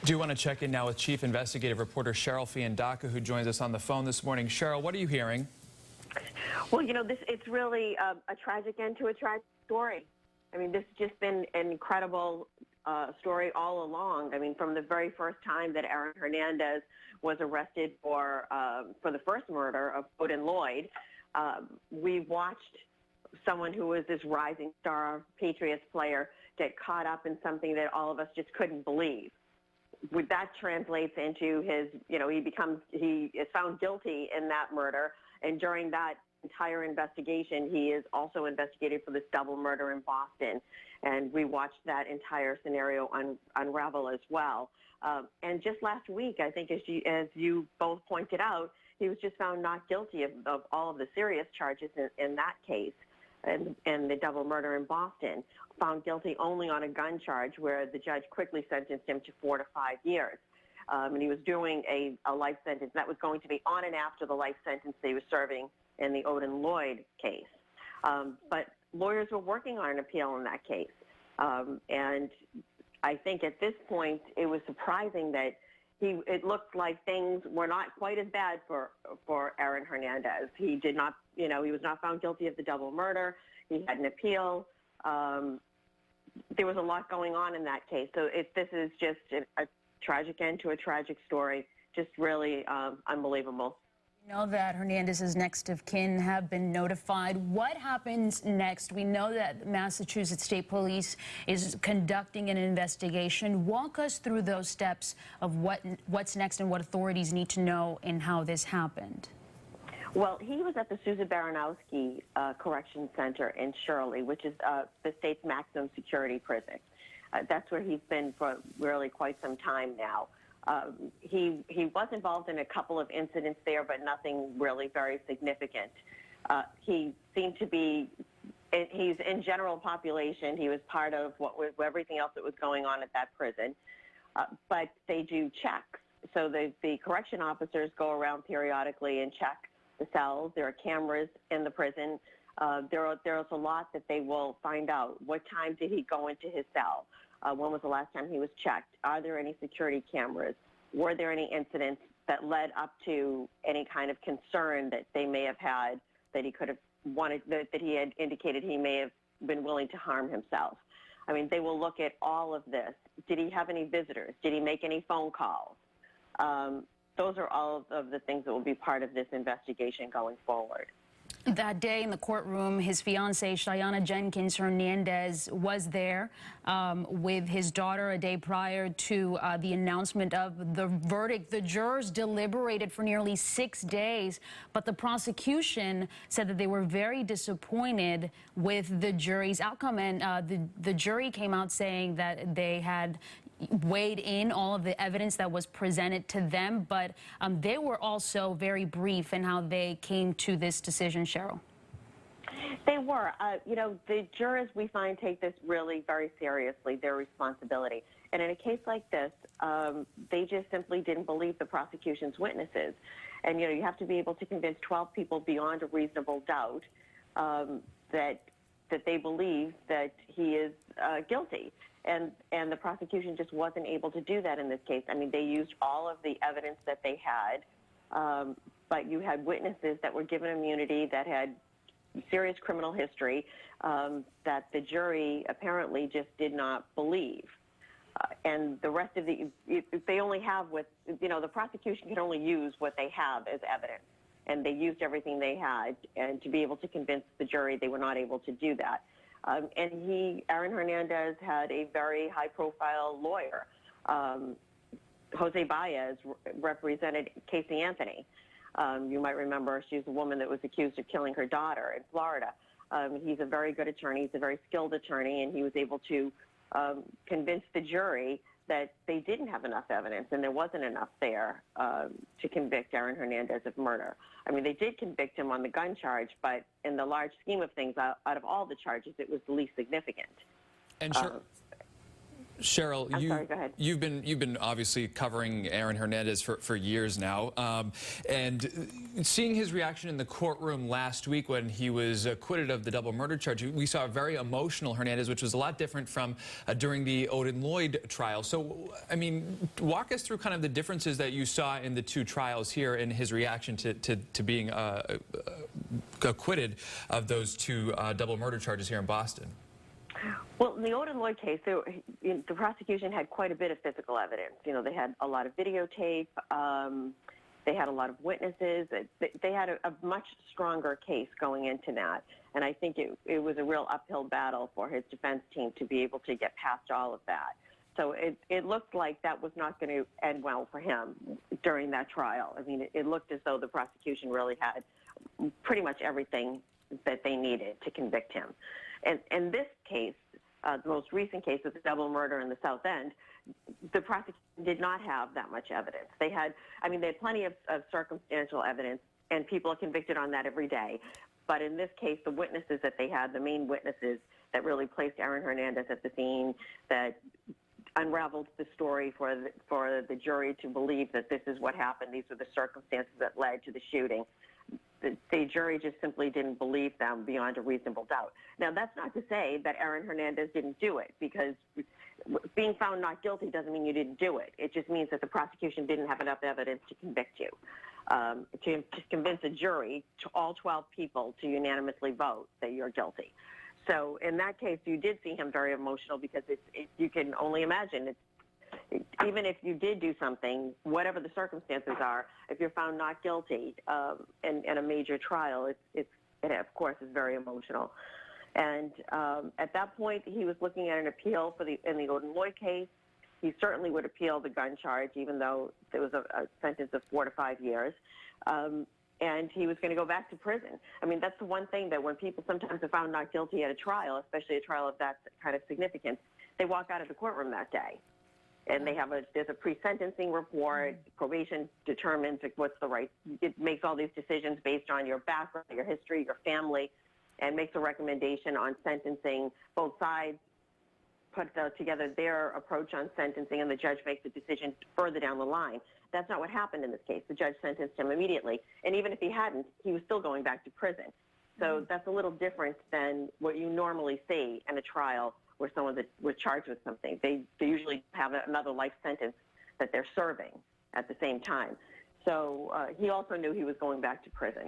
Do want to check in now with Chief Investigative Reporter Cheryl Fiandaca, who joins us on the phone this morning. Cheryl, what are you hearing? Well, it's really a tragic end to a tragic story. I mean, this has just been an incredible story all along. I mean, from the very first time that Aaron Hernandez was arrested for the first murder of Odin Lloyd, we watched someone who was this rising star Patriots player get caught up in something that all of us just couldn't believe. That translates into his, he is found guilty in that murder, and during that entire investigation, he is also investigated for this double murder in Boston, and we watched that entire scenario unravel as well. And just last week, I think, as you both pointed out, he was just found not guilty of all of the serious charges in that case, and the double murder in Boston, found guilty only on a gun charge where the judge quickly sentenced him to 4 to 5 years. And he was doing a life sentence. That was going to be on and after the life sentence they were serving in the Odin Lloyd case. But lawyers were working on an appeal in that case. And I think at this point, it was surprising that it looked like things were not quite as bad for Aaron Hernandez. He did not, he was not found guilty of the double murder. He had an appeal. There was a lot going on in that case. So this is just a tragic end to a tragic story, just really unbelievable. We know that Hernandez's next of kin have been notified. What happens next? We know that Massachusetts State Police is conducting an investigation. Walk us through those steps of what's next and what authorities need to know and how this happened. Well, he was at the Susan Baranowski Correction Center in Shirley, which is the state's maximum security prison. That's where he's been for really quite some time now. He was involved in a couple of incidents there, but nothing really very significant. He seemed to be, he's in general population. He was part of everything else that was going on at that prison. But they do checks. So the correction officers go around periodically and check the cells. There are cameras in the prison. There's a lot that they will find out. What time did he go into his cell? When was the last time he was checked? Are there any security cameras? Were there any incidents that led up to any kind of concern that they may have had, that he could have wanted, that he had indicated he may have been willing to harm himself? I mean, they will look at all of this. Did he have any visitors? Did he make any phone calls? Those are all of the things that will be part of this investigation going forward. That day in the courtroom, his fiancée, Shayana Jenkins Hernandez, was there with his daughter a day prior to the announcement of the verdict. The jurors deliberated for nearly 6 days, but the prosecution said that they were very disappointed with the jury's outcome. And the jury came out saying that they had weighed in all of the evidence that was presented to them, but they were also very brief in how they came to this decision, Cheryl. They were. The jurors, we find, take this really very seriously, their responsibility. And in a case like this, they just simply didn't believe the prosecution's witnesses. And, you have to be able to convince 12 people beyond a reasonable doubt that they believe that he is guilty. And the prosecution just wasn't able to do that in this case. I mean, they used all of the evidence that they had, but you had witnesses that were given immunity that had serious criminal history that the jury apparently just did not believe. And the rest of they only have the prosecution can only use what they have as evidence. And they used everything they had, and to be able to convince the jury, they were not able to do that. And Aaron Hernandez had a very high-profile lawyer. Jose Baez represented Casey Anthony. You might remember she's the woman that was accused of killing her daughter in Florida. He's a very good attorney. He's a very skilled attorney, and he was able to convince the jury that they didn't have enough evidence and there wasn't enough there to convict Aaron Hernandez of murder. I mean, they did convict him on the gun charge, but in the large scheme of things, out of all the charges, it was the least significant. And Cheryl, sorry, go ahead. you've been obviously covering Aaron Hernandez for years now, and seeing his reaction in the courtroom last week when he was acquitted of the double murder charge, we saw a very emotional Hernandez, which was a lot different from during the Odin Lloyd trial. So, I mean, walk us through kind of the differences that you saw in the two trials here and his reaction to being acquitted of those two double murder charges here in Boston. Well, in the Odin Lloyd case, the prosecution had quite a bit of physical evidence. You know, they had a lot of videotape. They had a lot of witnesses. They had a much stronger case going into that. And I think it was a real uphill battle for his defense team to be able to get past all of that. So it looked like that was not going to end well for him during that trial. I mean, it looked as though the prosecution really had pretty much everything that they needed to convict him. And in this case, the most recent case of the double murder in the South End, the prosecution did not have that much evidence. They had plenty of circumstantial evidence, and people are convicted on that every day. But in this case, the witnesses that they had, the main witnesses that really placed Aaron Hernandez at the scene, that unraveled the story for the jury to believe that this is what happened. These were the circumstances that led to the shooting. The jury just simply didn't believe them beyond a reasonable doubt. Now, that's not to say that Aaron Hernandez didn't do it, because being found not guilty doesn't mean you didn't do it. It just means that the prosecution didn't have enough evidence to convict you, to convince a jury, to all 12 people, to unanimously vote that you're guilty. So in that case, you did see him very emotional, because you can only imagine even if you did do something, whatever the circumstances are, if you're found not guilty in a major trial, it of course is very emotional. And at that point, he was looking at an appeal in the Odin Lloyd case. He certainly would appeal the gun charge, even though there was a sentence of 4 to 5 years. And he was going to go back to prison. I mean, that's the one thing that when people sometimes are found not guilty at a trial, especially a trial of that kind of significance, they walk out of the courtroom that day. And there's a pre-sentencing report. Probation determines what's the right. It makes all these decisions based on your background, your history, your family, and makes a recommendation on sentencing. Both sides put together their approach on sentencing, and the judge makes a decision further down the line. That's not what happened in this case. The judge sentenced him immediately, and even if he hadn't, he was still going back to prison. So that's a little different than what you normally see in a trial where someone that was charged with something. They usually have another life sentence that they're serving at the same time. So he also knew he was going back to prison.